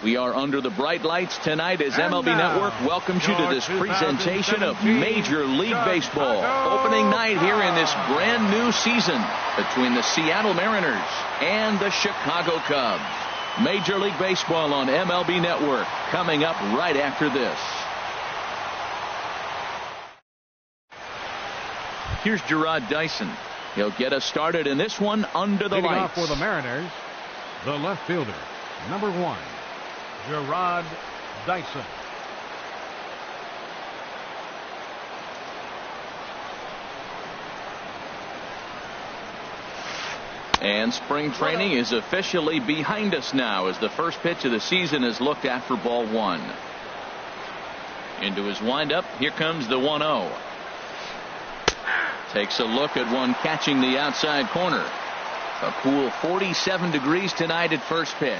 We are under the bright lights tonight as MLB Network welcomes you to this presentation of Major League Baseball. Opening night here in this brand new season between the Seattle Mariners and the Chicago Cubs. Major League Baseball on MLB Network coming up right after this. Here's Gerard Dyson. He'll get us started in this one under the Leading lights. off for the Mariners, the left fielder, number 1, Gerard Dyson. And spring training is officially behind us now as the first pitch of the season is looked at for ball 1. Into his windup, here comes the 1-0. Takes a look at one catching the outside corner. A cool 47 degrees tonight at first pitch.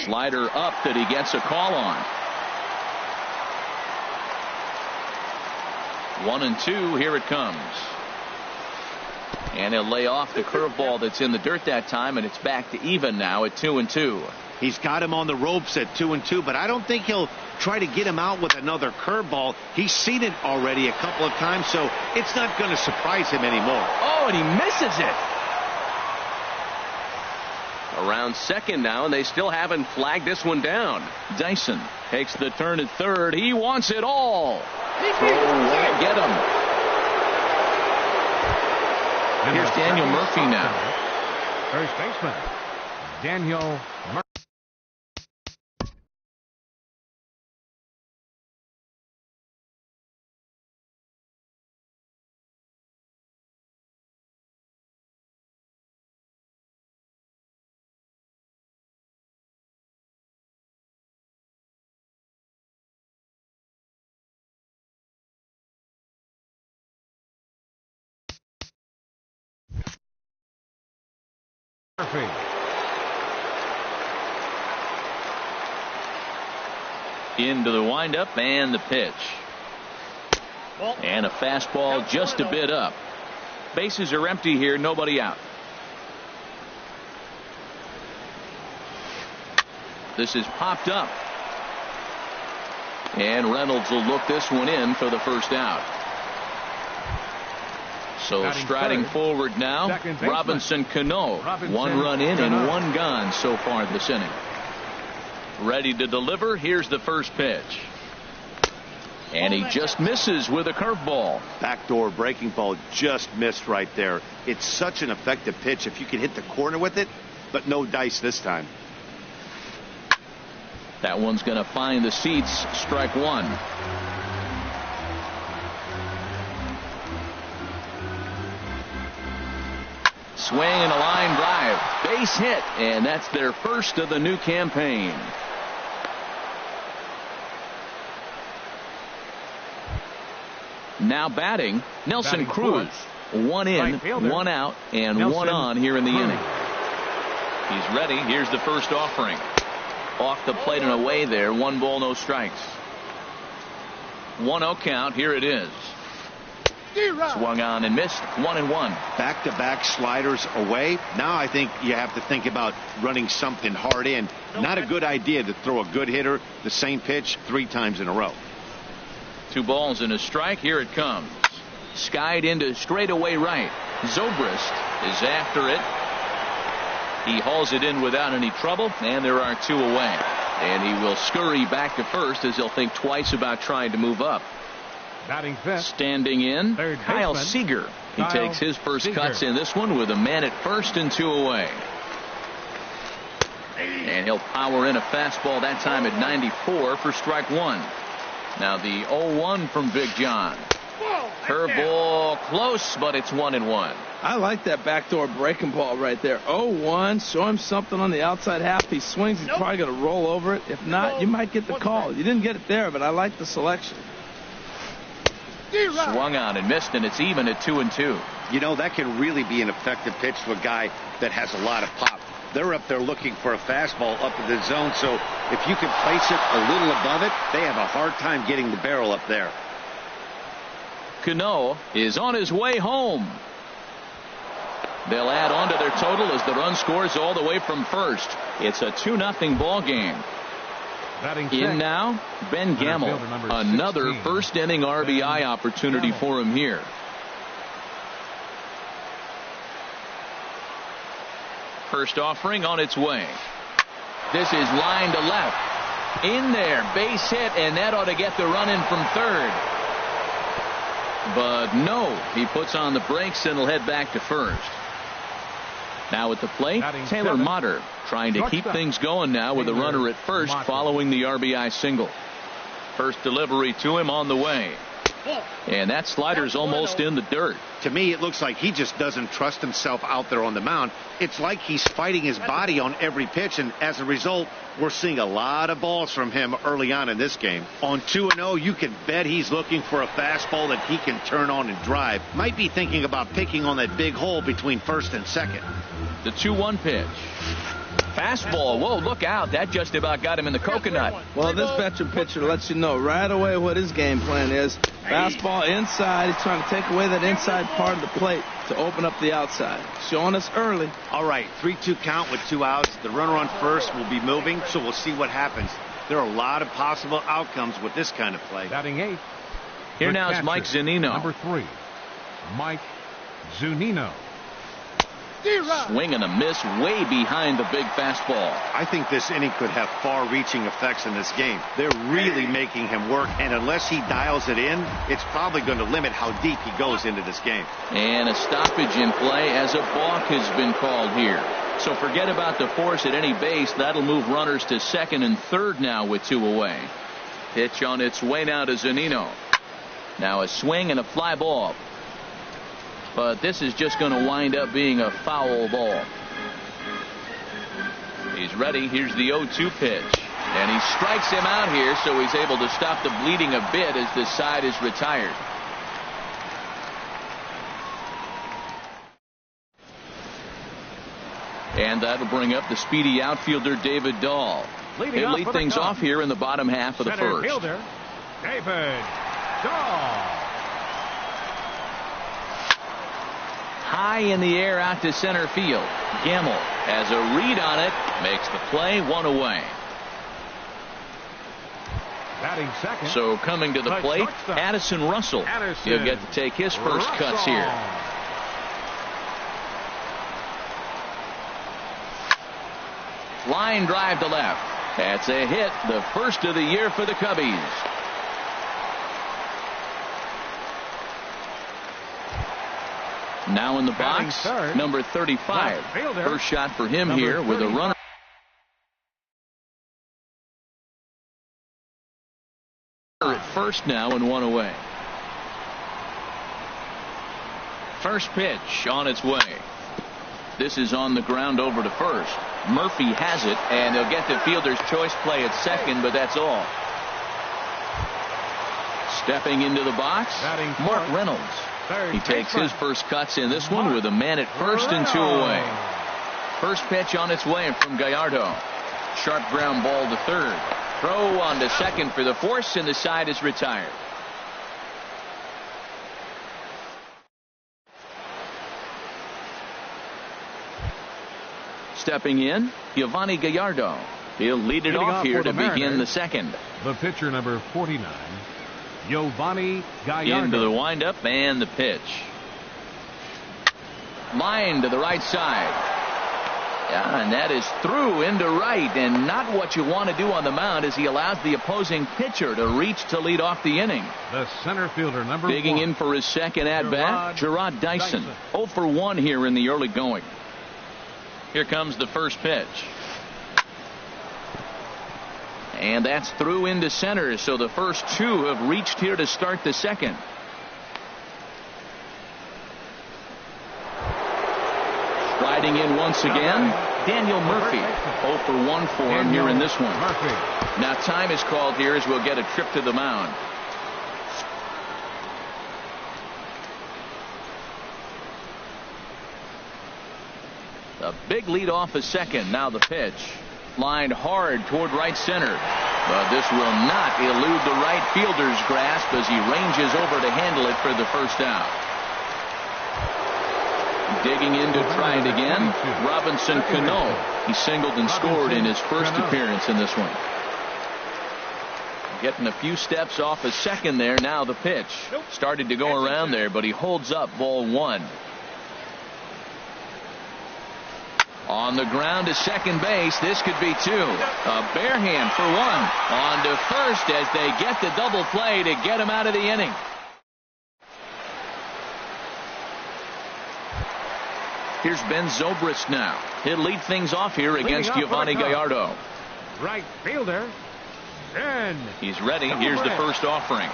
Slider up that he gets a call on. 1-2, here it comes. And he'll lay off the curveball that's in the dirt that time, and it's back to even now at 2-2. He's got him on the ropes at 2-2, but I don't think he'll try to get him out with another curveball. He's seen it already a couple of times, so it's not going to surprise him anymore. Oh, and he misses it. Around second now, and they still haven't flagged this one down. Dyson takes the turn at third. He wants it all. Oh, get him. Here's Daniel Murphy now. First baseman, Daniel Murphy. Into the windup and the pitch. And a fastball just a bit up. Bases are empty here, nobody out. This is popped up. And Reynolds will look this one in for the first out. So striding forward now, Robinson Cano. 1 run in and 1 gone so far this inning. Ready to deliver. Here's the first pitch. And he just misses with a curveball. Backdoor breaking ball just missed right there. It's such an effective pitch if you can hit the corner with it, but no dice this time. That one's going to find the seats. Strike 1. Swing and a line drive. Base hit. And that's their first of the new campaign. Now batting, Nelson Cruz. 1 in, 1 out, and Nelson 1 on here in the inning. He's ready. Here's the first offering. Off the plate and away there. 1 ball, no strikes. 1-0 count. Here it is. Swung on and missed. 1-1. Back-to-back sliders away. Now I think you have to think about running something hard in. Not a good idea to throw a good hitter the same pitch 3 times in a row. 2 balls and a strike. Here it comes. Skied into straightaway right. Zobrist is after it. He hauls it in without any trouble, and there are 2 away. And he will scurry back to first as he'll think twice about trying to move up. Batting fifth. Standing in, Kyle Seager. He takes his first cuts in this one with a man at first and 2 away. And he'll power in a fastball that time at 94 for strike 1. Now the 0-1 from Big John. Curveball close, but it's 1-1. I like that backdoor breaking ball right there. 0-1. Show him something on the outside half. He swings. He's probably going to roll over it. If not, you might get the call. You didn't get it there, but I like the selection. Swung on and missed, and it's even at 2-2. You know, that can really be an effective pitch to a guy that has a lot of pop. They're up there looking for a fastball up in the zone, so if you can place it a little above it, they have a hard time getting the barrel up there. Cano is on his way home. They'll add on to their total as the run scores all the way from first. It's a 2-0 ball game. In now, Ben Gamble. Another first inning RBI opportunity for him here. First offering on its way. This is line to left. In there, base hit, and that ought to get the run in from third. But no, he puts on the brakes and will head back to first. Now at the plate, Taylor Motter trying to keep things going now with a runner at first following the RBI single. First delivery to him on the way. And that slider's almost in the dirt. To me, it looks like he just doesn't trust himself out there on the mound. It's like he's fighting his body on every pitch, and as a result, we're seeing a lot of balls from him early on in this game. On 2-0, you can bet he's looking for a fastball that he can turn on and drive. Might be thinking about picking on that big hole between first and second. The 2-1 pitch. Fastball. Whoa, look out. That just about got him in the coconut. Well, this veteran pitcher lets you know right away what his game plan is. Fastball inside. He's trying to take away that inside part of the plate to open up the outside. Showing us early. All right, 3-2 count with 2 outs. The runner on first will be moving, so we'll see what happens. There are a lot of possible outcomes with this kind of play. Batting 8. Here now is Mike Zunino. Number 3, Mike Zunino. Swing and a miss way behind the big fastball. I think this inning could have far-reaching effects in this game. They're really making him work, and unless he dials it in, it's probably going to limit how deep he goes into this game. And a stoppage in play as a balk has been called here. So forget about the force at any base. That'll move runners to second and third now with 2 away. Pitch on its way now to Zunino. Now a swing and a fly ball. But this is just going to wind up being a foul ball. He's ready. Here's the 0-2 pitch. And he strikes him out here, so he's able to stop the bleeding a bit as this side is retired. And that'll bring up the speedy outfielder David Dahl. He'll lead things off here in the bottom half of the first. Fielder, David Dahl. High in the air out to center field. Gamble has a read on it, makes the play, 1 away. Batting second. So coming to the plate, Addison Russell. He'll get to take his first cuts here. Line drive to left. That's a hit, the first of the year for the Cubbies. Now in the box, number 35. First shot for him here with a runner at first now and 1 away. First pitch on its way. This is on the ground over to first. Murphy has it, and they'll get the fielder's choice play at second, but that's all. Stepping into the box, Mark Reynolds. He takes his first cuts in this one with a man at first and 2 away. First pitch on its way from Gallardo. Sharp ground ball to third. Throw on to second for the force, and the side is retired. Stepping in, Giovanni Gallardo. He'll lead it off here to begin the second. The pitcher, number 49. Giovanni Gallardo. Into the windup and the pitch. Line to the right side. Yeah, and that is through into right, and not what you want to do on the mound as he allows the opposing pitcher to reach to lead off the inning. The center fielder, number 1. Digging in for his second at-bat, Gerard Dyson. 0 for 1 here in the early going. Here comes the first pitch. And that's through into center, so the first 2 have reached here to start the second. Striding in once again, Daniel Murphy. 0 for 1 for him here in this one. Now time is called here as we'll get a trip to the mound. A big lead off a second. Now the pitch. Lined hard toward right center. But this will not elude the right fielder's grasp as he ranges over to handle it for the first out. Digging in to try it again, Robinson Cano. He singled and scored in his first appearance in this one. Getting a few steps off his second there. Now the pitch. Started to go around there, but he holds up ball one. On the ground to second base. This could be two. A bare hand for one. On to first as they get the double play to get him out of the inning. Here's Ben Zobrist now. He'll lead things off here against Giovanni Gallardo. Right fielder. Ben. He's ready. Here's the first offering.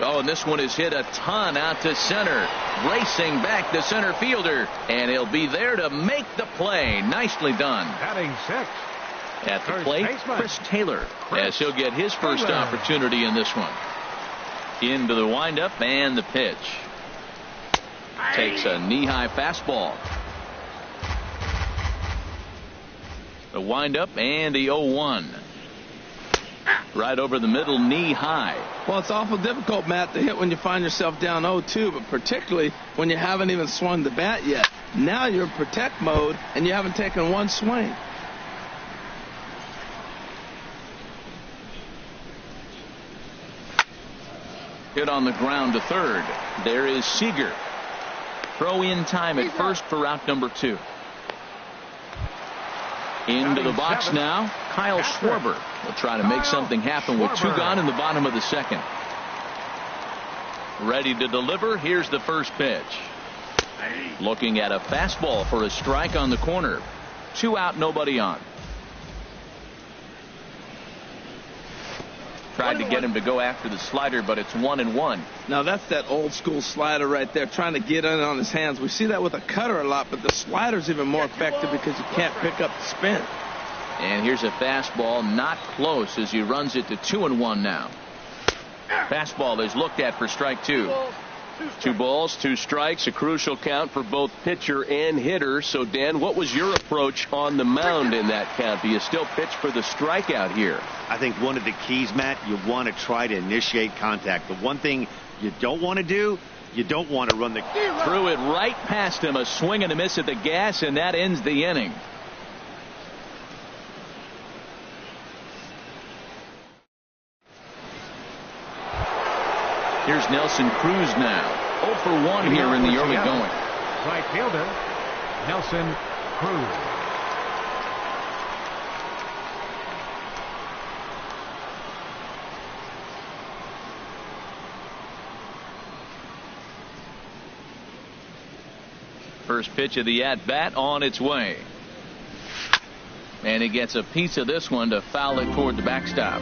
Oh, and this one is hit a ton out to center. Racing back the center fielder. And he'll be there to make the play. Nicely done. Batting six. At the plate, Chris Taylor. As he'll get his first opportunity in this one. Into the windup and the pitch. Takes a knee-high fastball. The windup and the 0-1. Right over the middle, knee-high. Well, it's awful difficult, Matt, to hit when you find yourself down 0-2, but particularly when you haven't even swung the bat yet. Now you're in protect mode, and you haven't taken one swing. Hit on the ground to third. There is Seager. Throw in time at first for out number 2. Into the box now, Kyle Schwarber will try to make something happen with 2 gone in the bottom of the second. Ready to deliver. Here's the first pitch. Looking at a fastball for a strike on the corner. 2 out, nobody on. Tried to get him to go after the slider, but it's 1-1. Now that's that old school slider right there, trying to get in on his hands. We see that with a cutter a lot, but the slider's even more effective because you can't pick up the spin. And here's a fastball, not close, as he runs it to 2-1 now. Fastball is looked at for strike 2. 2 balls, 2 strikes, a crucial count for both pitcher and hitter. So, Dan, what was your approach on the mound in that count? Do you still pitch for the strikeout here? I think one of the keys, Matt, you want to try to initiate contact. The one thing you don't want to do, you don't want to run the... Threw it right past him, a swing and a miss at the gas, and that ends the inning. Here's Nelson Cruz now. 0 for 1 here in the early going. Right fielder, Nelson Cruz. First pitch of the at-bat on its way. And he gets a piece of this one to foul it toward the backstop.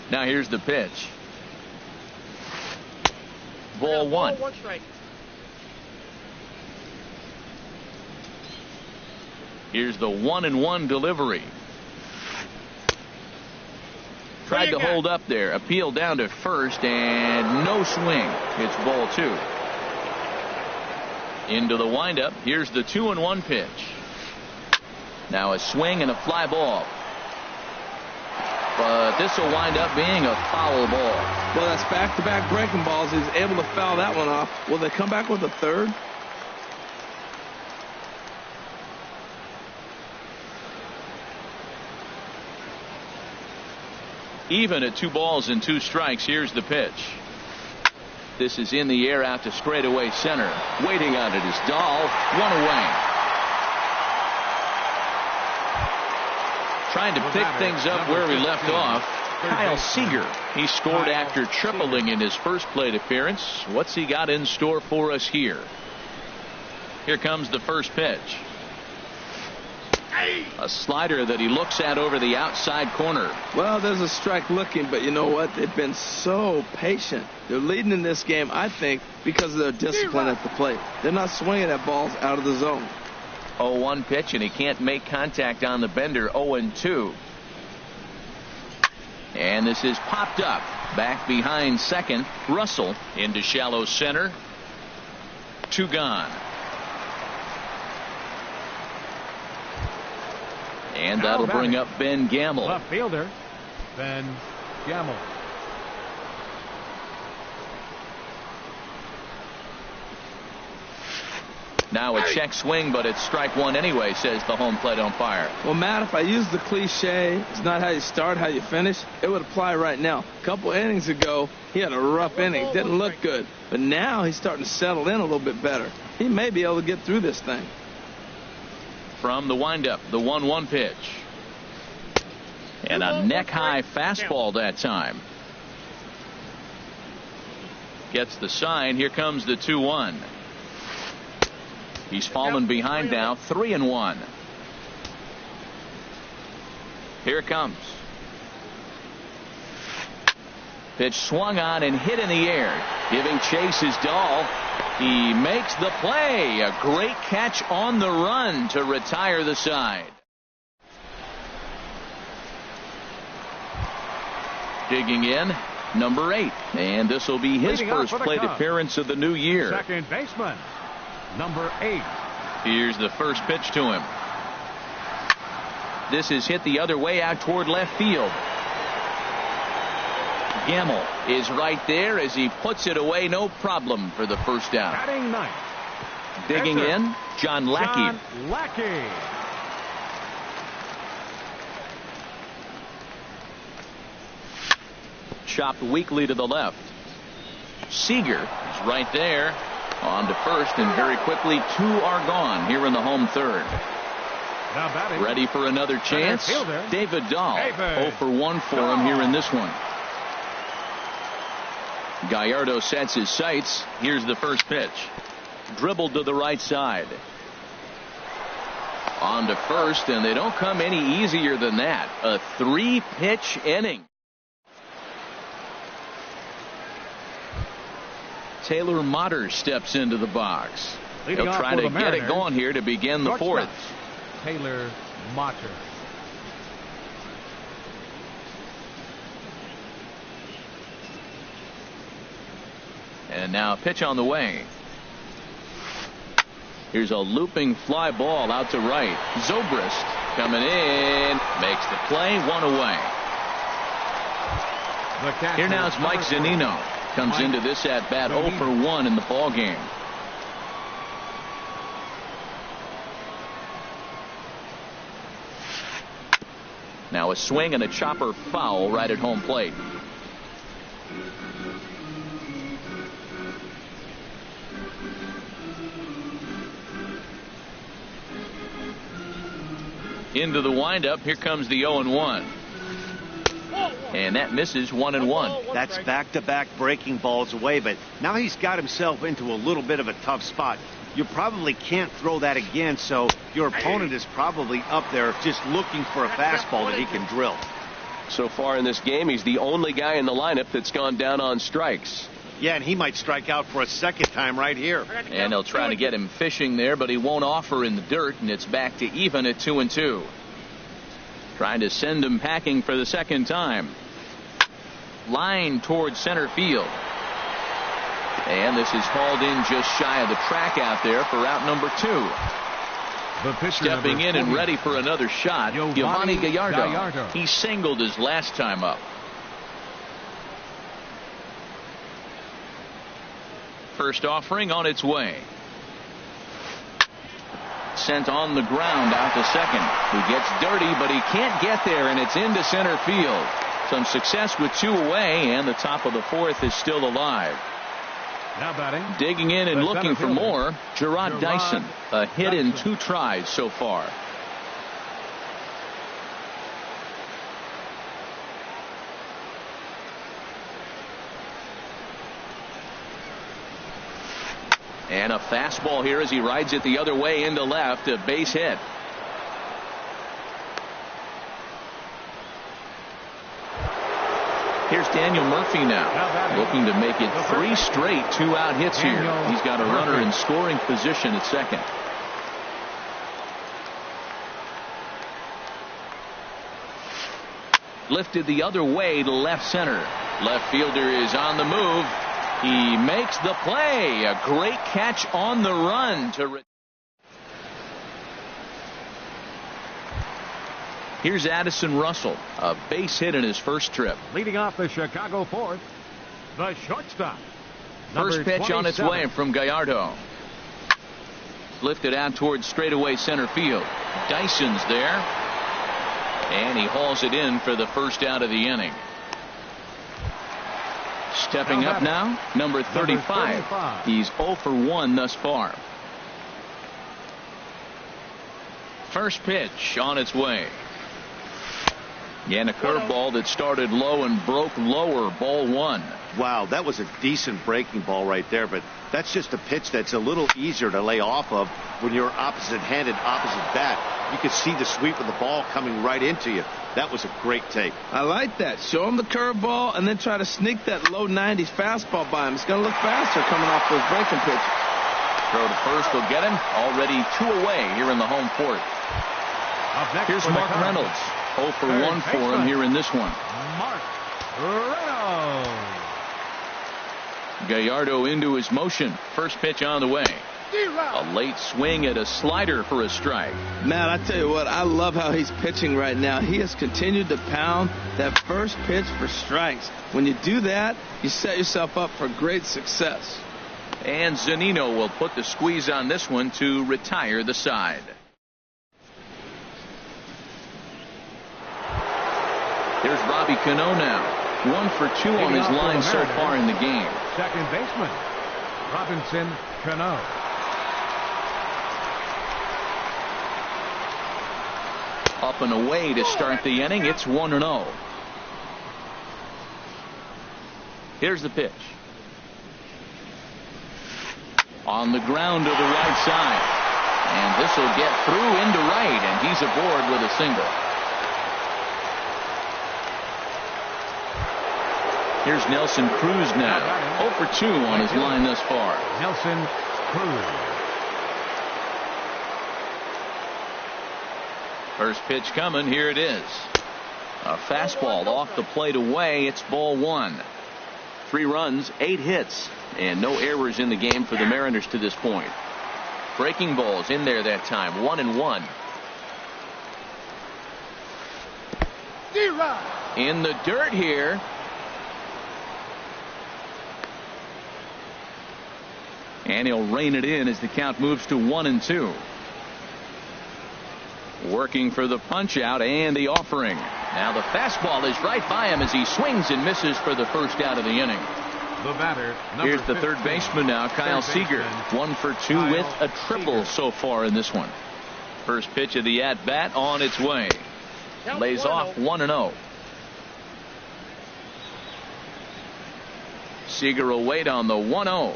Now here's the pitch. Ball 1. 1 strike. Here's the 1-1 delivery. Tried to hold up there. Appeal down to first and no swing. It's ball 2. Into the windup. Here's the 2-1 pitch. Now a swing and a fly ball. But this will wind up being a foul ball. Well, that's back-to-back breaking balls. He's able to foul that one off. Will they come back with a third? Even at 2 balls and 2 strikes. Here's the pitch. This is in the air out to straightaway center. Waiting on it is Dahl. 1 away. Trying to pick things up where we left off. Kyle Seager. He scored after tripling in his first plate appearance. What's he got in store for us here? Here comes the first pitch. A slider that he looks at over the outside corner. Well, there's a strike looking, but you know what? They've been so patient. They're leading in this game, I think, because of their discipline at the plate. They're not swinging at balls out of the zone. 0-1 pitch, and he can't make contact on the bender. 0-2. And this is popped up. Back behind second. Russell into shallow center. 2 gone. And that'll bring up Ben Gamble. Left fielder, Ben Gamble. Now a check swing, but it's strike 1 anyway, says the home plate umpire. Well, Matt, if I use the cliche, it's not how you start, how you finish, it would apply right now. A couple innings ago, he had a rough inning. Didn't look good. But now he's starting to settle in a little bit better. He may be able to get through this thing. From the windup, the 1-1 pitch. And a neck-high fastball that time. Gets the sign. Here comes the 2-1. He's fallen behind now, 3-1. Here it comes. Pitch swung on and hit in the air. Giving chase is Dahl. He makes the play. A great catch on the run to retire the side. Digging in, number 8. And this will be his first plate appearance of the new year. Second baseman, number 8. Here's the first pitch to him. This is hit the other way out toward left field. Gamble is right there as he puts it away. No problem for the first out. Batting ninth. Digging in, John Lackey. John Lackey. Chopped weakly to the left. Seager is right there. On to first, and very quickly 2 are gone here in the home third. Now batting. Ready for another chance. David Dahl. 0 for 1 for him here in this one. Gallardo sets his sights. Here's the first pitch. Dribbled to the right side. On to first, and they don't come any easier than that. A 3-pitch inning. Taylor Motter steps into the box. He'll try to get it going here to begin the fourth. Taylor Motter. And now a pitch on the way. Here's a looping fly ball out to right. Zobrist coming in, makes the play, 1 away. Here now is Mike Zunino. Comes into this at bat 0 for 1 in the ball game. Now a swing and a chopper foul right at home plate. Into the windup. Here comes the 0-1. And that misses 1-1. That's back-to-back breaking balls away, but now he's got himself into a little bit of a tough spot. You probably can't throw that again, so your opponent is probably up there just looking for a fastball that he can drill. So far in this game, he's the only guy in the lineup that's gone down on strikes. Yeah, and he might strike out for a second time right here. And they'll try to get him fishing there, but he won't offer in the dirt, and it's back to even at 2-2. Trying to send him packing for the second time. Line towards center field. And this is hauled in just shy of the track out there for out number 2. Stepping in and ready for another shot, Giovanni Gallardo. He singled his last time up. First offering on its way. Sent on the ground out to second. He gets dirty, but he can't get there, and it's into center field. Some success with 2 away, and the top of the fourth is still alive. Now batting. Digging in and looking for more, Gerard Dyson. A hit in 2 tries so far. And a fastball here as he rides it the other way into left. A base hit. Here's Daniel Murphy now, looking to make it 3 straight 2-out hits here. He's got a runner in scoring position at second. Lifted the other way to left center. Left fielder is on the move. He makes the play. A great catch on the run to. Here's Addison Russell, a base hit in his first trip. Leading off the Chicago fourth, the shortstop. First pitch on its way from Gallardo. Lifted out towards straightaway center field. Dyson's there. And he hauls it in for the first out of the inning. Stepping up now, number 35. He's 0 for 1 thus far. First pitch on its way. And a curveball that started low and broke lower. Ball 1. Wow, that was a decent breaking ball right there, but that's just a pitch that's a little easier to lay off of when you're opposite-handed, opposite bat. You could see the sweep of the ball coming right into you. That was a great take. I like that. Show him the curveball and then try to sneak that low 90s fastball by him. It's going to look faster coming off those breaking pitches. Throw to first will get him. Already 2 away here in the home fourth. Here's Mark Reynolds. 0 for 1 for him here in this one. Mark Reynolds. Gallardo into his motion. First pitch on the way. A late swing at a slider for a strike. Man, I tell you what, I love how he's pitching right now. He has continued to pound that first pitch for strikes. When you do that, you set yourself up for great success. And Zunino will put the squeeze on this one to retire the side. Here's Robbie Cano now. 1 for 2 on his line so far in the game. Second baseman, Robinson Cano. Up and away to start the inning. It's 1-0. Here's the pitch. On the ground to the right side. And this will get through into right, and he's aboard with a single. Here's Nelson Cruz now. 0 for 2 on his line thus far. Nelson Cruz. First pitch coming. Here it is. A fastball off the plate away. It's ball 1. 3 runs, 8 hits, and no errors in the game for the Mariners to this point. Breaking balls in there that time. 1-1. In the dirt here. And he'll rein it in as the count moves to 1-2. Working for the punch out and the offering. Now the fastball is right by him as he swings and misses for the first out of the inning. The batter, here's the third baseman now, Kyle Seager. 1 for 2 with a triple so far in this one. First pitch of the at-bat on its way. Lays off 1-0. Seager will wait on the 1-0.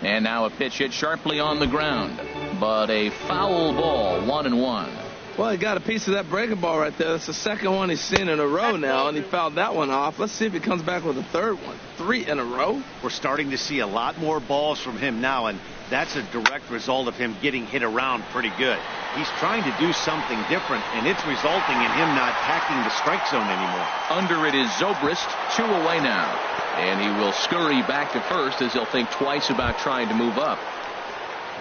And now a pitch hit sharply on the ground. But a foul ball. 1-1. Well, he got a piece of that breaking ball right there. That's the second one he's seen in a row now, and he fouled that one off. Let's see if he comes back with a third one. 3 in a row. We're starting to see a lot more balls from him now, and that's a direct result of him getting hit around pretty good. He's trying to do something different, and it's resulting in him not attacking the strike zone anymore. Under it is Zobrist. 2 away now. And he will scurry back to first as he'll think twice about trying to move up.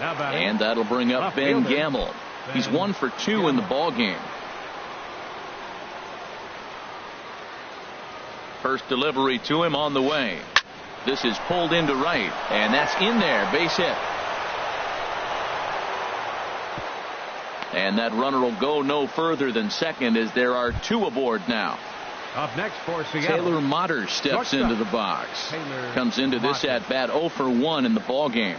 And that'll bring up Ben Gamble. He's 1 for 2 in the ball game. First delivery to him on the way. This is pulled into right, and that's in there. Base hit. And that runner will go no further than second as there are 2 aboard now. Up next for Seattle, Taylor Motter steps into the box. Comes into this at bat 0 for 1 in the ball game.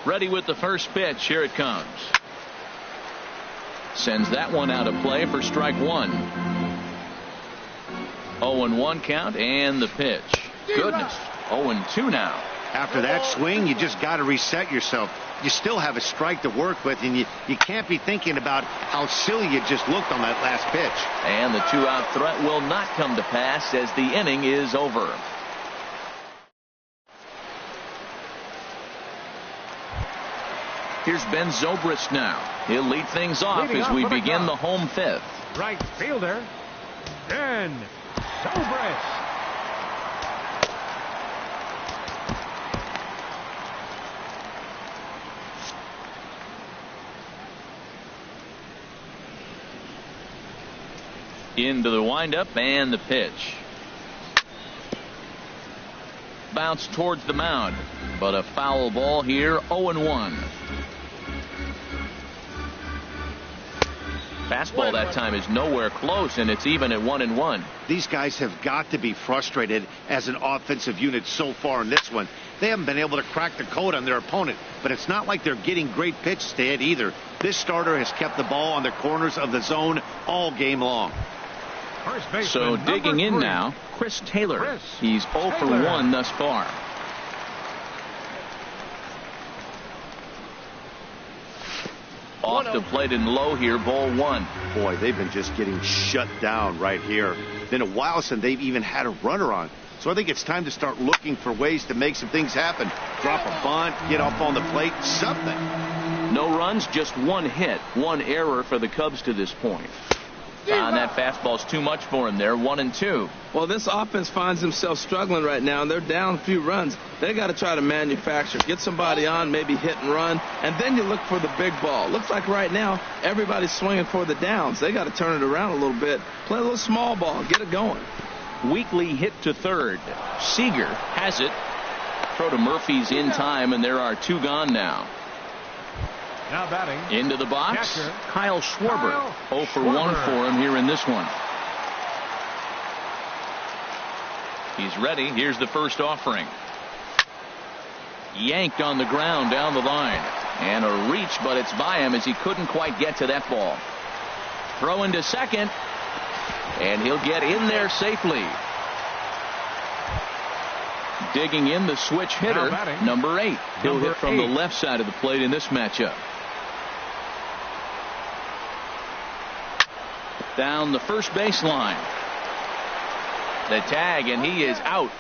Ready with the first pitch. Here it comes. Sends that one out of play for strike 1. 0-1 count and the pitch. Goodness. 0-2 now. After that swing, you just got to reset yourself. You still have a strike to work with, and you can't be thinking about how silly you just looked on that last pitch. And the 2-out threat will not come to pass as the inning is over. Here's Ben Zobrist now. He'll lead things off as we begin the home 5th. Right fielder, Ben Zobrist. Into the windup and the pitch. Bounce towards the mound, but a foul ball here. 0-1. Fastball that time is nowhere close, and it's even at 1-1. These guys have got to be frustrated as an offensive unit so far in this one. They haven't been able to crack the code on their opponent, but it's not like they're getting great pitches to hit either. This starter has kept the ball on the corners of the zone all game long. So digging in now, Chris Taylor. He's 0 for 1 thus far. Off the plate and low here, ball 1. Boy, they've been just getting shut down right here. Been a while since they've even had a runner on. So I think it's time to start looking for ways to make some things happen. Drop a bunt, get up on the plate, something. No runs, just 1 hit, 1 error for the Cubs to this point. And that fastball's too much for him there. 1-2. Well, this offense finds themselves struggling right now, and they're down a few runs. They got to try to manufacture, get somebody on, maybe hit and run, and then you look for the big ball. Looks like right now everybody's swinging for the downs. They got to turn it around a little bit, play a little small ball, get it going. Weekly hit to third. Seager has it. Throw to Murphy's in time, and there are 2 gone now. Now batting. Into the box, catcher, Kyle Schwarber. 0 for 1 for him here in this one. He's ready. Here's the first offering. Yanked on the ground down the line. And a reach, but it's by him as he couldn't quite get to that ball. Throw into second. And he'll get in there safely. Digging in the switch hitter, number 8. He'll hit from the left side of the plate in this matchup. Down the first baseline. The tag, and he is out.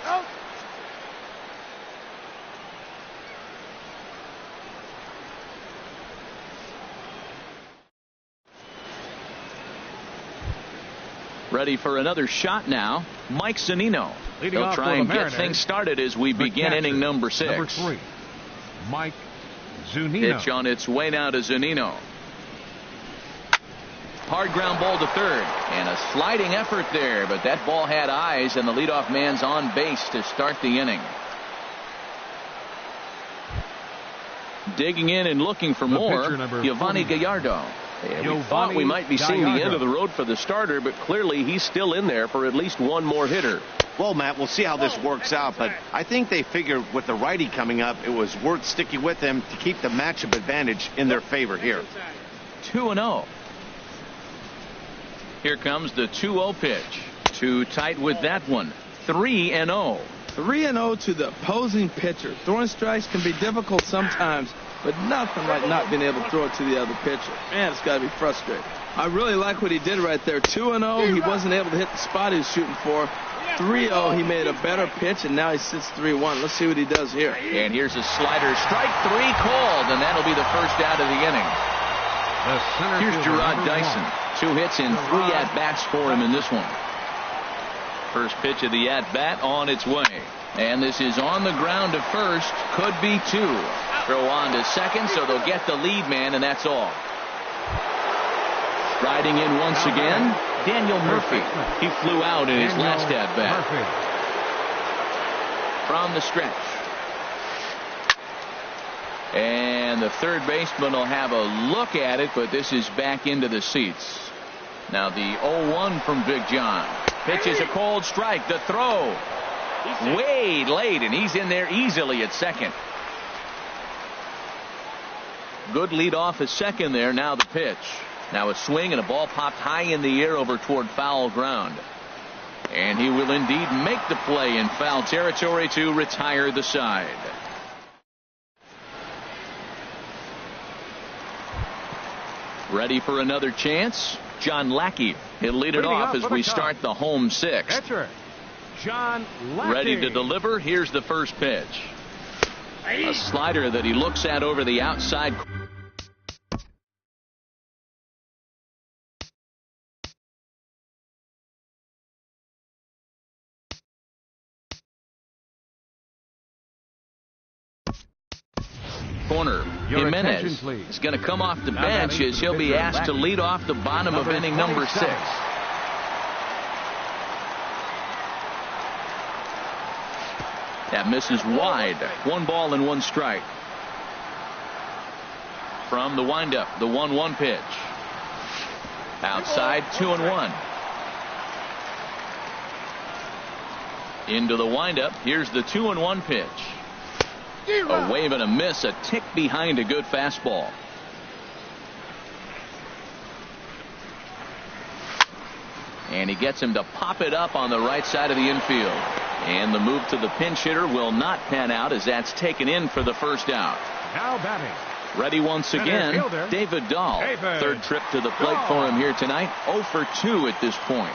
Ready for another shot now, Mike Zunino. He'll try and get things started as we begin inning number 6. Number 3, Mike Zunino. Pitch on its way now to Zunino. Hard ground ball to third, and a sliding effort there, but that ball had eyes, and the leadoff man's on base to start the inning. Digging in and looking for more, Giovanni Gallardo. And we thought we might be seeing the end of the road for the starter, but clearly he's still in there for at least 1 more hitter. Well, Matt, we'll see how this works out, but I think they figured with the righty coming up, it was worth sticking with him to keep the matchup advantage in their favor here. 2-0. Here comes the 2-0 pitch. Too tight with that one. 3-0. 3-0 to the opposing pitcher. Throwing strikes can be difficult sometimes, but nothing like not being able to throw it to the other pitcher. Man, it's got to be frustrating. I really like what he did right there. 2-0, he wasn't able to hit the spot he was shooting for. 3-0, he made a better pitch, and now he sits 3-1. Let's see what he does here. And here's a slider. Strike 3 called, and that'll be the first out of the inning. Here's Gerard Dyson. 2 hits and 3 at-bats for him in this one. First pitch of the at-bat on its way. And this is on the ground to first. Could be 2. Throw on to second, so they'll get the lead man, and that's all. Riding in once again, Daniel Murphy. He flew out in his last at-bat. From the stretch. And the third baseman will have a look at it, but this is back into the seats. Now the 0-1 from Big John. Pitch is a cold strike. The throw. Way late, and he's in there easily at second. Good lead off at second there. Now the pitch. Now a swing, and a ball popped high in the air over toward foul ground. And he will indeed make the play in foul territory to retire the side. Ready for another chance? John Lackey. He'll lead it off as we start the home 6th. Pitcher, John Lackey. Ready to deliver. Here's the first pitch. A slider that he looks at over the outside. Corner. Jimenez is going to come off the bench as he'll be asked to lead off the bottom of inning number 6. That misses wide. 1 ball and 1 strike. From the windup, the 1-1 pitch. Outside, 2-1. Into the windup. Here's the 2-1 pitch. A wave and a miss, a tick behind a good fastball. And he gets him to pop it up on the right side of the infield. And the move to the pinch hitter will not pan out as that's taken in for the first out. Now batting. Ready once again, David Dahl. Third trip to the plate for him here tonight. 0 for 2 at this point.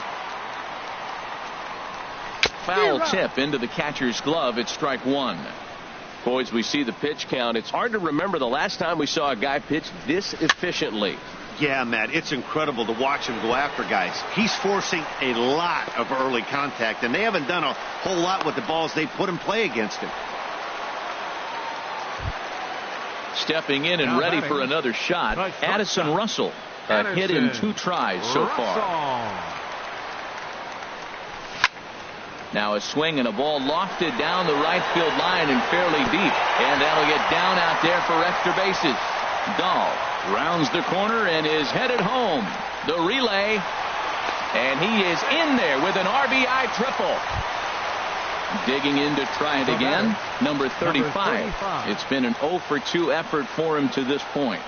Foul tip into the catcher's glove. It's strike 1. Boys, we see the pitch count. It's hard to remember the last time we saw a guy pitch this efficiently. Yeah, Matt, it's incredible to watch him go after guys. He's forcing a lot of early contact, and they haven't done a whole lot with the balls they put in play against him. Stepping in and ready for another shot, Addison Russell. A hit in 2 tries so far. Now a swing and a ball lofted down the right field line and fairly deep. And that'll get down out there for extra bases. Dahl rounds the corner and is headed home. The relay. And he is in there with an RBI triple. Digging in to try it again. Number 35. It's been an 0 for 2 effort for him to this point.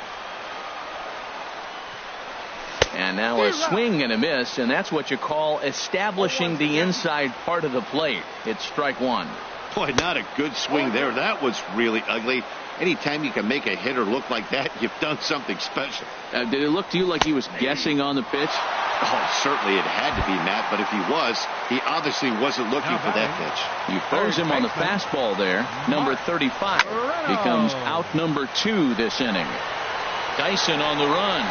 And now a swing and a miss, and that's what you call establishing the inside part of the plate. It's strike 1. Boy, not a good swing there. That was really ugly. Anytime you can make a hitter look like that, you've done something special. Did it look to you like he was guessing on the pitch? Oh, certainly it had to be, Matt, but if he was, he obviously wasn't looking for that pitch. You froze him on the fastball there. Number 35 becomes out number 2 this inning. Dyson on the run.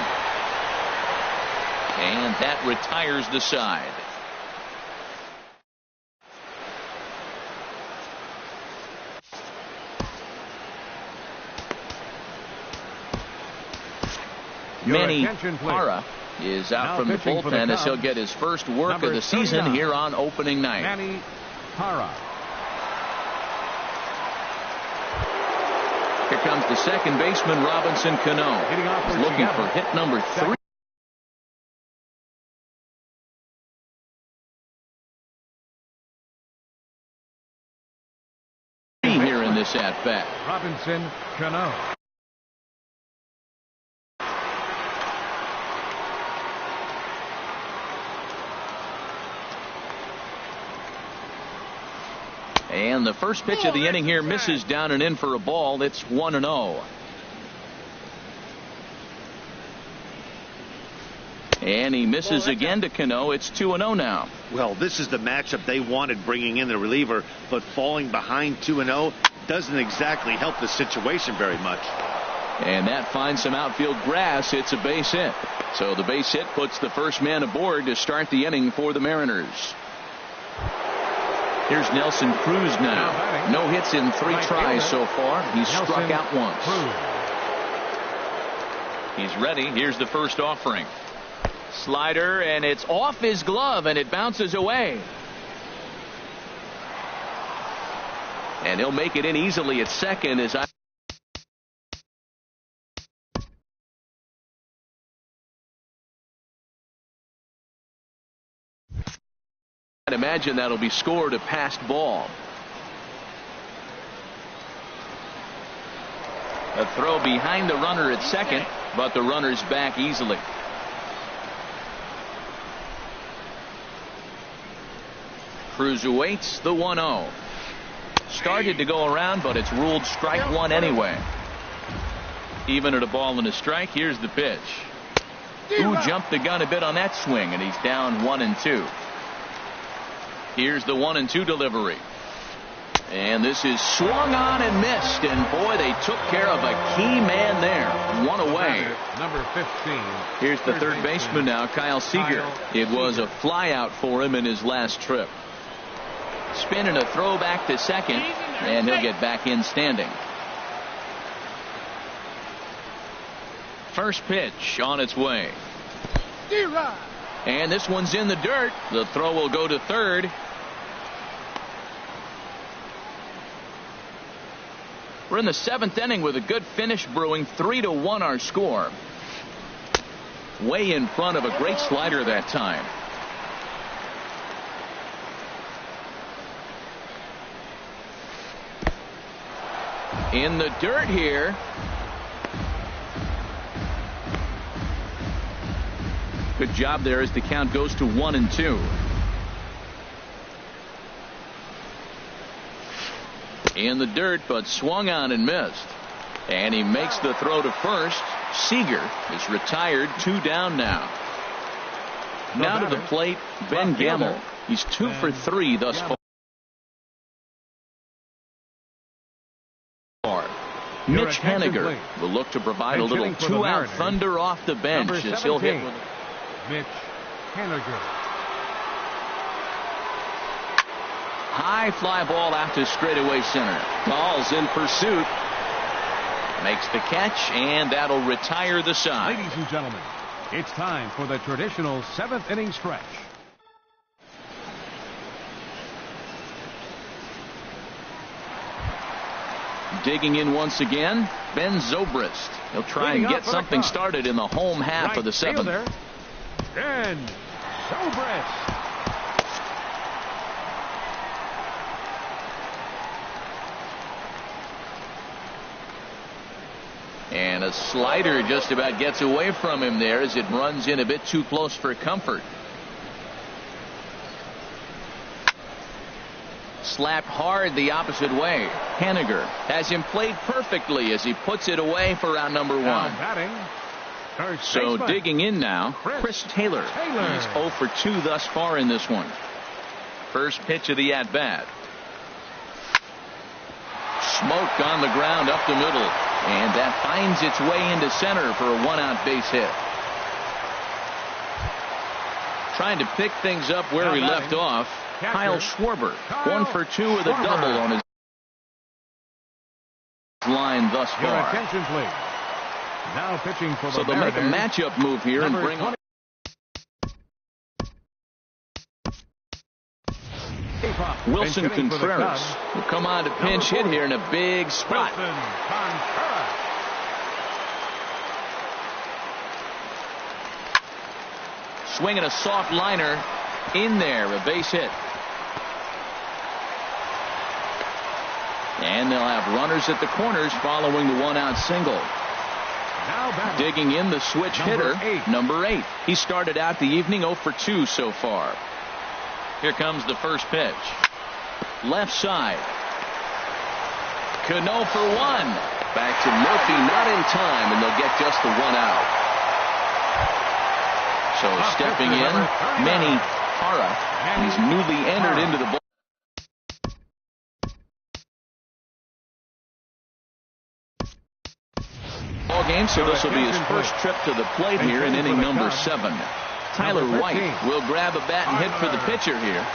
And that retires the side. Manny Parra is out from the bullpen as he'll get his first work of the season here on opening night. Manny Parra. Here comes the second baseman, Robinson Cano. He's looking for hit number 3. Here in this at bat. Robinson Cano. And the first pitch of the inning here misses down and in for a ball. It's 1-0. And he misses again to Cano. It's 2-0 now. Well, this is the matchup they wanted, bringing in the reliever, but falling behind 2-0 doesn't exactly help the situation very much. And that finds some outfield grass. It's a base hit. So the base hit puts the first man aboard to start the inning for the Mariners. Here's Nelson Cruz now. No hits in 3 tries so far. He's struck out once. He's ready. Here's the first offering. Slider, and it's off his glove, and it bounces away. And he'll make it in easily at second as I'd imagine that'll be scored a passed ball. A throw behind the runner at second, but the runner's back easily. Cruz awaits the 1-0. Started to go around, but it's ruled strike 1 anyway. Even at a ball and a strike, here's the pitch. Who jumped the gun a bit on that swing, and he's down 1-2. Here's the 1-2 delivery. And this is swung on and missed. And boy, they took care of a key man there. 1 away. Number 15. Here's the third baseman now, Kyle Seager. It was a fly out for him in his last trip. Spin and a throw back to second, and he'll get back in standing. First pitch on its way. And this one's in the dirt. The throw will go to third. We're in the 7th inning with a good finish brewing. 3-1 our score. Way in front of a great slider that time. In the dirt here. Good job there as the count goes to 1-2. In the dirt, but swung on and missed. And he makes the throw to first. Seager is retired. 2 down now. Now to the plate, Ben Gamble. He's 2 for 3 thus far. Mitch Haniger will look to provide a little 2-out thunder off the bench as he'll hit with Mitch Haniger. high fly ball out to straightaway center. Dahl's in pursuit. Makes the catch, and that'll retire the side. Ladies and gentlemen, it's time for the traditional 7th inning stretch. Digging in once again, Ben Zobrist. He'll try and get something started in the home half of the 7th. Ben Zobrist. And a slider just about gets away from him there as it runs in a bit too close for comfort. Slapped hard the opposite way. Haniger has him played perfectly as he puts it away for round number 1. So digging in now, Chris Taylor. He's 0 for 2 thus far in this one. First pitch of the at-bat. Smoke on the ground up the middle. And that finds its way into center for a 1-out base hit. Trying to pick things up where he left off. Kyle Schwarber, 1 for 2 with a double on his line thus far. Your attention, please. Now pitching for the So they'll make a matchup move here and bring on Wilson Contreras will come on to pinch hit here in a big spot. Swinging a soft liner in there, a base hit. And they'll have runners at the corners following the 1-out single. Digging in the switch hitter, number 8. He started out the evening 0 for 2 so far. Here comes the first pitch. Left side. Cano for 1. Back to Murphy, not in time, and they'll get just the 1-out. So stepping in, Manny Hara. He's newly entered into the ball game, so this will be his first trip to the plate here in inning number 7. Tyler White will grab a bat and hit for the pitcher here.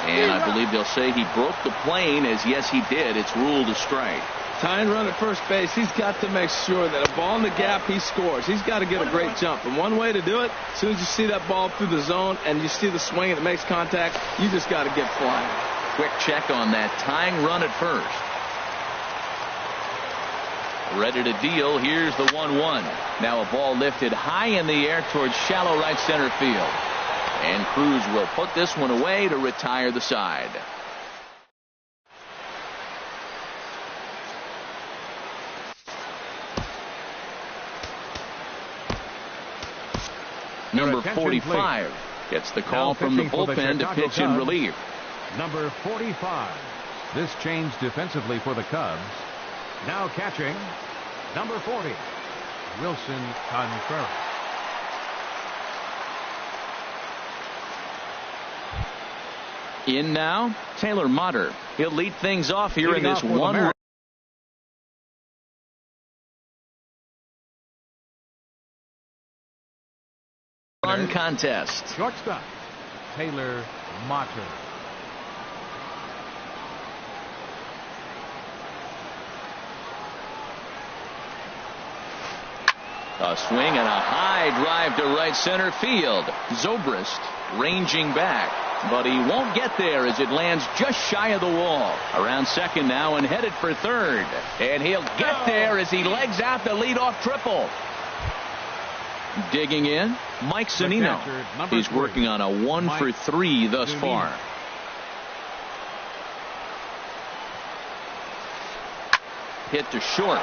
And I believe they'll say he broke the plane, as yes he did. It's ruled a strike. Tying run at first base, he's got to make sure that a ball in the gap, he scores. He's got to get a great jump. And one way to do it, as soon as you see that ball through the zone and you see the swing and it makes contact, you just got to get flying. Quick check on that tying run at first. Ready to deal. Here's the 1-1. Now a ball lifted high in the air towards shallow right center field. And Cruz will put this one away to retire the side. Number 45 gets the call from the bullpen to pitch in relief. Number 45. This change defensively for the Cubs. Now catching, number 40, Wilson Contreras. In now, Taylor Motter. He'll lead things off here in this one-run contest. Shortstop, Taylor Motter. A swing and a high drive to right center field. Zobrist ranging back. but he won't get there as it lands just shy of the wall. Around second now and headed for third. And he'll get there as he legs out the leadoff triple. Digging in, Mike Zunino. He's working on a 1 for 3 thus far. Hit to short.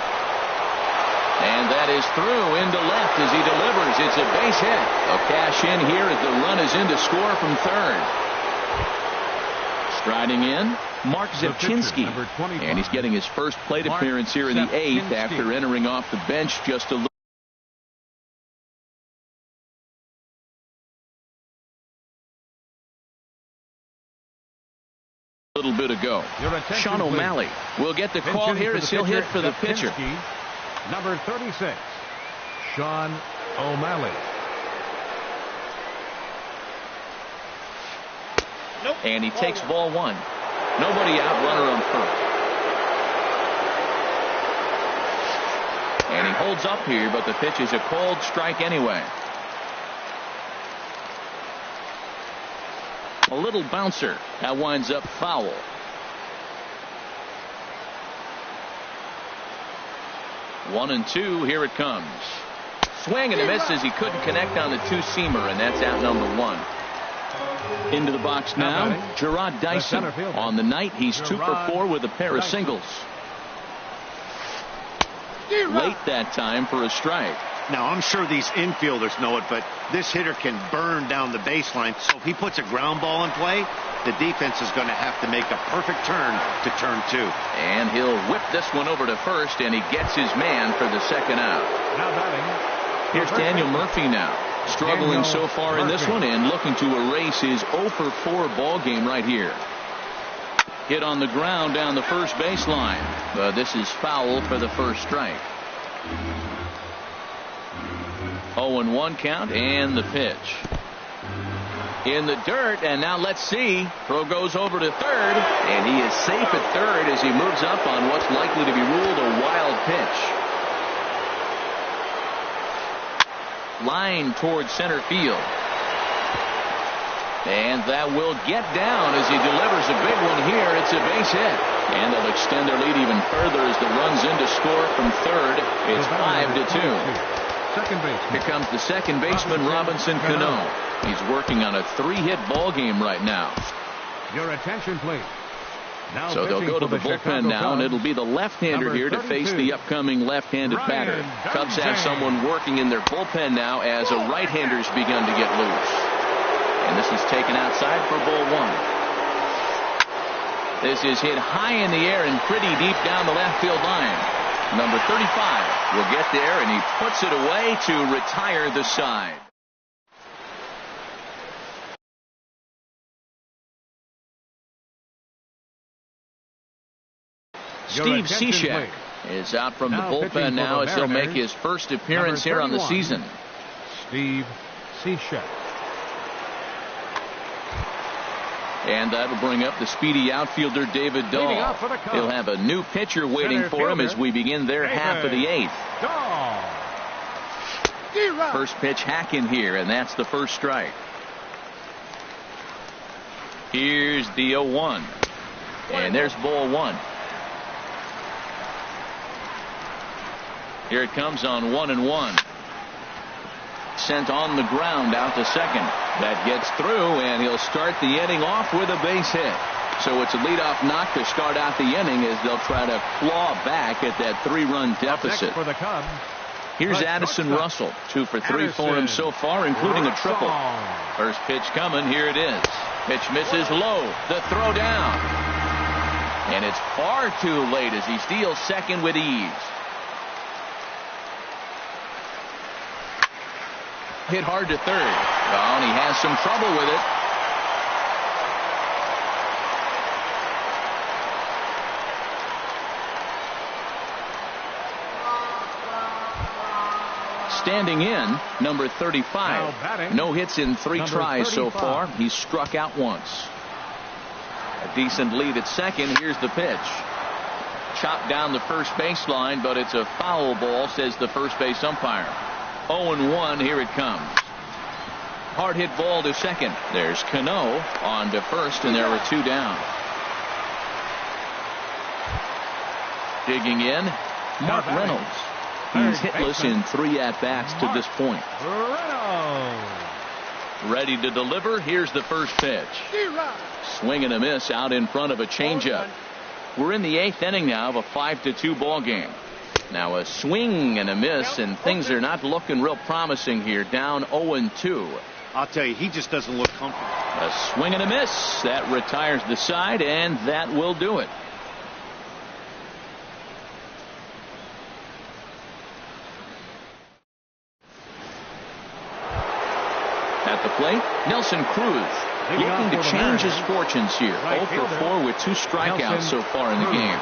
And that is through into left as he delivers. It's a base hit. A cash in here as the run is in to score from third. Striding in, Mark Zepchinski. And he's getting his first plate appearance here in the 8th after entering off the bench just a little bit ago. Sean O'Malley will get the call here as he'll hit for the pitcher. Number 36, Sean O'Malley. And he takes ball 1. Nobody out, runner on first. And he holds up here, but the pitch is a called strike anyway. A little bouncer. That winds up foul. 1-2. Here it comes. Swing and a miss as he couldn't connect on the two-seamer, and that's out number 1. Into the box now, Gerard Dyson. On the night, he's 2 for 4 with a pair of singles. Late that time for a strike. Now, I'm sure these infielders know it, but this hitter can burn down the baseline. So if he puts a ground ball in play, the defense is going to have to make a perfect turn to turn 2. And he'll whip this one over to first, and he gets his man for the second out. Now batting. Here's Daniel Murphy now. Struggling so far in this one and looking to erase his 0 for 4 ball game right here. Hit on the ground down the first baseline. But this is foul for the first strike. 0-1 count and the pitch. In the dirt, and now let's see. Throw goes over to third, and he is safe at third as he moves up on what's likely to be ruled a wild pitch. Line towards center field. And that will get down as he delivers a big one here. It's a base hit. And they'll extend their lead even further as the run's in to score from third. It's 5-2. Here comes the second baseman, Robinson Cano. He's working on a 3-hit ball game right now. Your attention, please. Now so they'll go to the bullpen now, and it'll be the left-hander here to face the upcoming left-handed batter. Cubs have someone working in their bullpen now as a right-hander's begun to get loose. And this is taken outside for ball 1. This is hit high in the air and pretty deep down the left field line. Number 35 will get there, and he puts it away to retire the side. Steve Cishek is out from the bullpen now as he'll make his first appearance here on the season. Steve Cishek. And that'll bring up the speedy outfielder David Dahl. He'll have a new pitcher waiting for him as we begin their half of the 8th. First pitch hack in here, and that's the first strike. Here's the 0-1. And there's ball 1. Here it comes on 1-1. Sent on the ground out to second. That gets through, and he'll start the inning off with a base hit. So it's a leadoff knock to start out the inning as they'll try to claw back at that 3-run deficit. For the Cubs. Here's Addison Russell. 2 for 3 for him so far, including a triple. First pitch coming. Here it is. Pitch misses low. The throw down. And it's far too late as he steals second with ease. Hit hard to third. Oh, and he has some trouble with it. Standing in, number 35. No hits in 3 tries so far. He's struck out once. A decent lead at second. Here's the pitch. Chopped down the first baseline, but it's a foul ball, says the first base umpire. 0-1, here it comes. Hard hit ball to second. There's Cano on to first, and there are 2 down. Digging in, Mark Reynolds. He's hitless in 3 at-bats to this point. Ready to deliver. Here's the first pitch. Swing and a miss out in front of a changeup. We're in the 8th inning now of a 5-2 ball game. Now a swing and a miss, and things are not looking real promising here. Down 0-2. I'll tell you, he just doesn't look comfortable. A swing and a miss. That retires the side, and that will do it. At the plate, Nelson Cruz looking to change his fortunes here. 0 for 4 with 2 strikeouts so far in the game.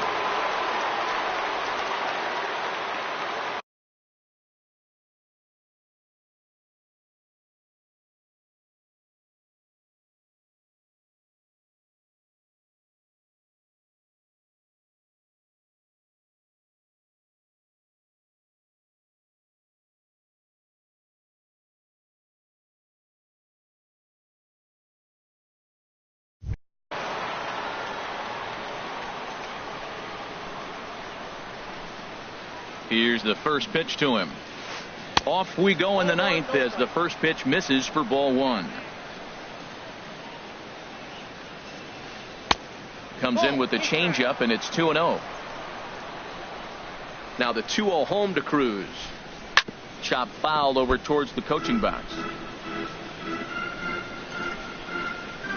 Here's the first pitch to him. Off we go in the 9th as the first pitch misses for ball 1. Comes in with the changeup, and it's 2-0. Now the 2-0 home to Cruz. Chop fouled over towards the coaching box.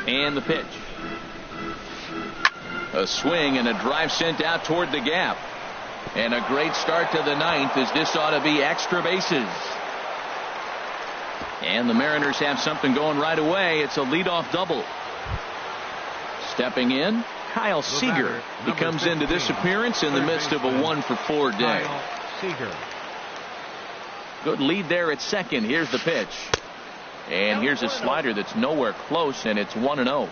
And the pitch. A swing and a drive sent out toward the gap. And a great start to the 9th, as this ought to be extra bases. And the Mariners have something going right away. It's a leadoff double. Stepping in, Kyle Seager. He comes into this appearance in the midst of a 1 for 4 day. Good lead there at second. Here's the pitch. And here's a slider that's nowhere close, and it's 1-0.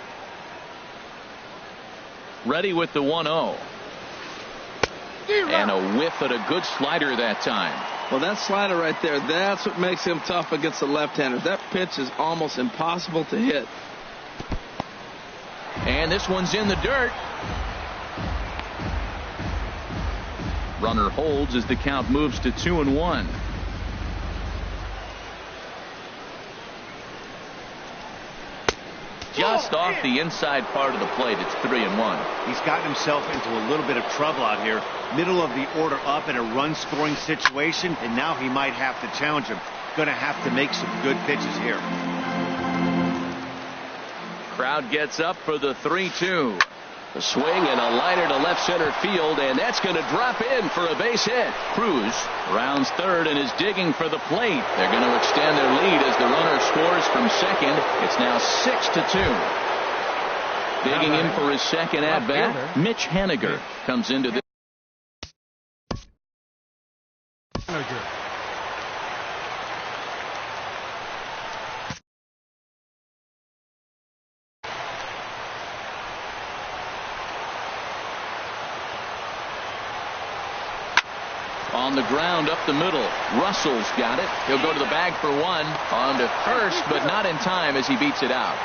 Ready with the 1-0. And a whiff at a good slider that time. Well, that slider right there, that's what makes him tough against the left-handers. That pitch is almost impossible to hit. And this one's in the dirt. Runner holds as the count moves to 2-1. Just off the inside part of the plate. It's 3-1. He's gotten himself into a little bit of trouble out here. Middle of the order up in a run-scoring situation, and now he might have to challenge him. Going to have to make some good pitches here. Crowd gets up for the 3-2. A swing and a liner to left center field, and that's going to drop in for a base hit. Cruz rounds third and is digging for the plate. They're going to extend their lead as the runner scores from second. It's now 6-2. Digging in for his second at bat, Mitch Haniger comes into this. On the ground up the middle. Russell's got it. He'll go to the bag for 1. On to first, but not in time as he beats it out.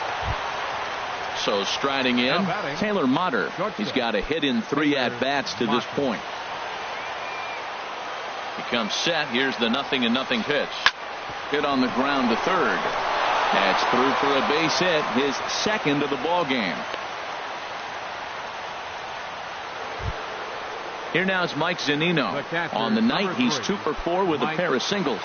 So striding in, Taylor Motter. He's got a hit in 3 at-bats to this point. He comes set. Here's the 0-0 pitch. Hit on the ground to third. That's through for a base hit, his second of the ball game. Here now is Mike Zunino. On the night, he's 2 for 4 with a pair of singles.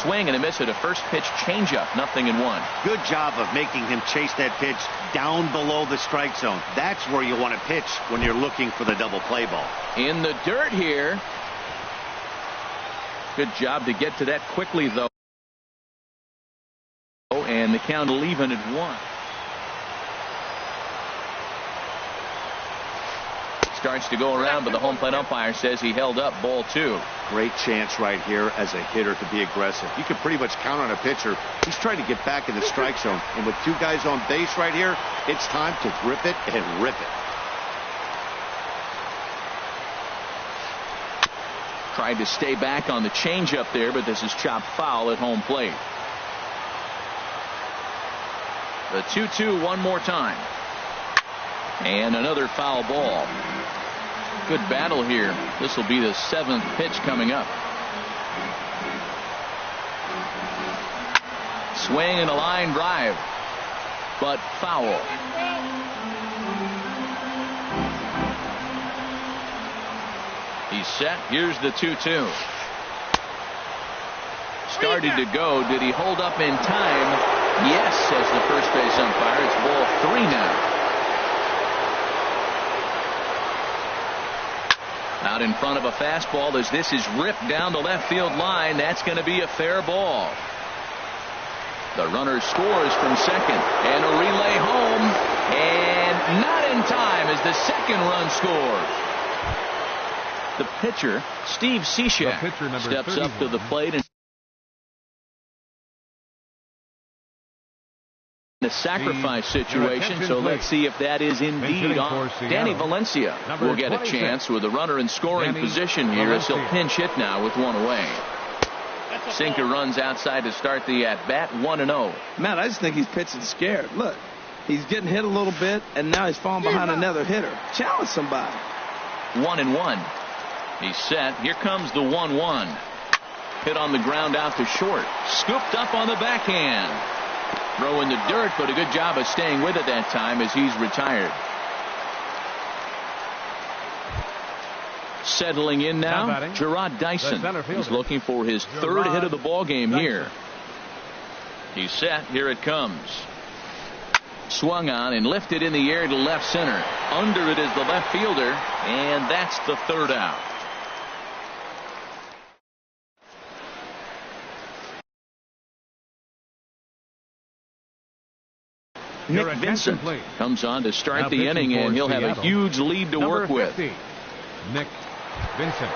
Swing and a miss at a first pitch changeup. 0-1. Good job of making him chase that pitch down below the strike zone. That's where you want to pitch when you're looking for the double play ball. In the dirt here. Good job to get to that quickly, though. And the count will even at 1. Starts to go around, but the home plate umpire says he held up. Ball 2. Great chance right here as a hitter to be aggressive. You can pretty much count on a pitcher. He's trying to get back in the strike zone. And with 2 guys on base right here, it's time to grip it and rip it. Tried to stay back on the changeup there, but this is chopped foul at home plate. The 2-2 one more time. And another foul ball. Good battle here. This will be the 7th pitch coming up. Swing and a line drive, but foul. He's set. Here's the 2-2. Started to go. Did he hold up in time? Yes, says the first base umpire. It's ball 3 now. Out in front of a fastball as this is ripped down the left field line. That's going to be a fair ball. The runner scores from second, and a relay home, and not in time as the second run scores. The pitcher, Steve Cishek, steps up to the plate and a sacrifice situation, so let's see if that is indeed on. Danny Valencia will get a chance with a runner in scoring position here as he'll pinch hit now with one away. Sinker runs outside to start the at-bat, 1-0. Matt, I just think he's pitching scared. Look, he's getting hit a little bit, and now he's falling behind another hitter. Challenge somebody. 1-1. He's set. Here comes the 1-1. Hit on the ground out to short. Scooped up on the backhand. Throw in the dirt, but a good job of staying with it that time as he's retired. Settling in now, Gerard Dyson. He's looking for his third hit of the ball game here. He's set. Here it comes. Swung on and lifted in the air to left center. Under it is the left fielder, and that's the third out. Nick Vincent comes on to start the inning, and he'll have a huge lead to work with. Nick Vincent.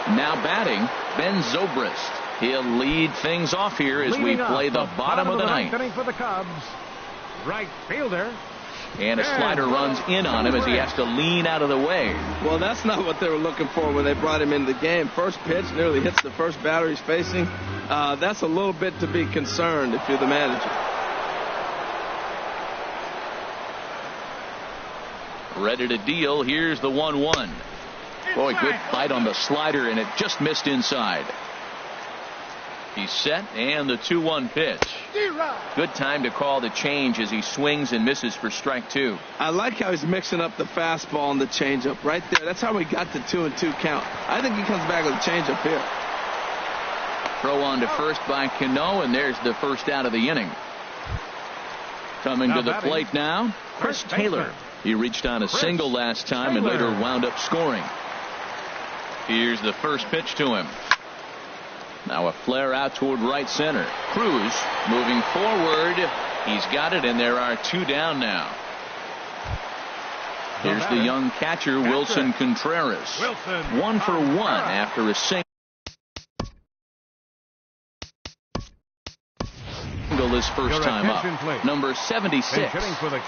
Now batting, Ben Zobrist. He'll lead things off here as we play the bottom of the ninth. For the Cubs, right fielder. And a slider runs in on him as he has to lean out of the way. Well, that's not what they were looking for when they brought him into the game. First pitch nearly hits the first batter he's facing. That's a little bit to be concerned if you're the manager. Ready to deal. Here's the 1-1. Boy, good fight on the slider, and it just missed inside. He's set, and the 2-1 pitch. Good time to call the change as he swings and misses for strike 2. I like how he's mixing up the fastball and the changeup right there. That's how we got the 2-2 count. I think he comes back with a changeup here. Throw on to first by Cano, and there's the first out of the inning. Coming to the plate now, Chris Taylor. He reached on a single last time and later wound up scoring. Here's the first pitch to him. Now a flare out toward right center. Cruz moving forward. He's got it, and there are 2 down now. Here's the young catcher, Wilson Contreras. 1 for 1 after a single this first time up. Number 76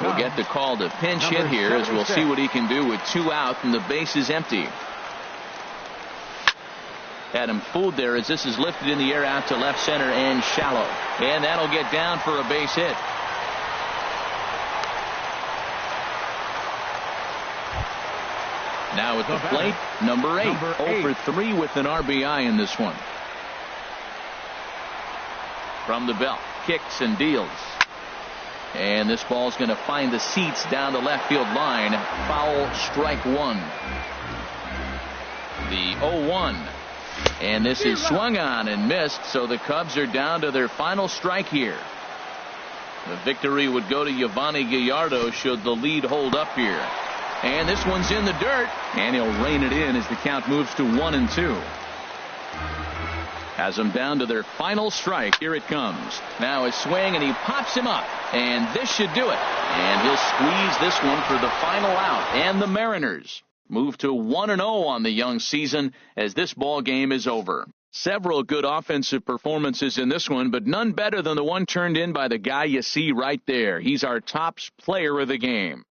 will get the call to pinch hit here as we'll see what he can do with 2 out and the base is empty. Had him fooled there as this is lifted in the air out to left center and shallow. And that'll get down for a base hit. Now at the plate, number 8. 0 for 3 with an RBI in this one. From the belt, kicks and deals. And this ball's going to find the seats down the left field line. Foul, strike 1. The 0-1. And this is swung on and missed, so the Cubs are down to their final strike here. The victory would go to Yovani Gallardo should the lead hold up here. And this one's in the dirt, and he'll rein it in as the count moves to 1-2. Has them down to their final strike. Here it comes. Now a swing, and he pops him up. And this should do it. And he'll squeeze this one for the final out. And the Mariners move to 1-0 on the young season as this ball game is over. Several good offensive performances in this one, but none better than the one turned in by the guy you see right there. He's our top player of the game.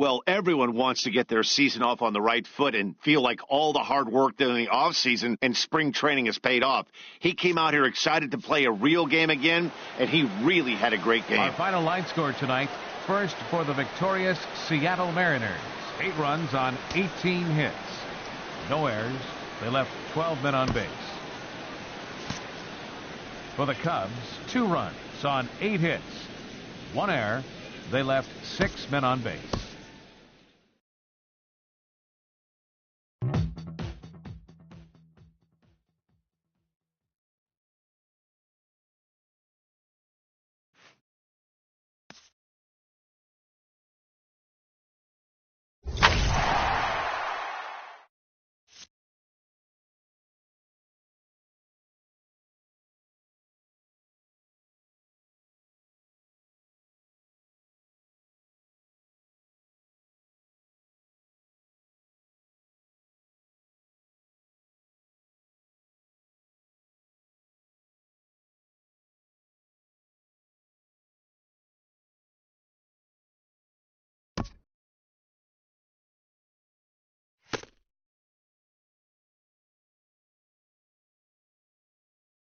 Well, everyone wants to get their season off on the right foot and feel like all the hard work during the offseason and spring training has paid off. He came out here excited to play a real game again, and he really had a great game. Our final line score tonight, first for the victorious Seattle Mariners. 8 runs on 18 hits. No errors. They left 12 men on base. For the Cubs, 2 runs on 8 hits. 1 error. They left 6 men on base.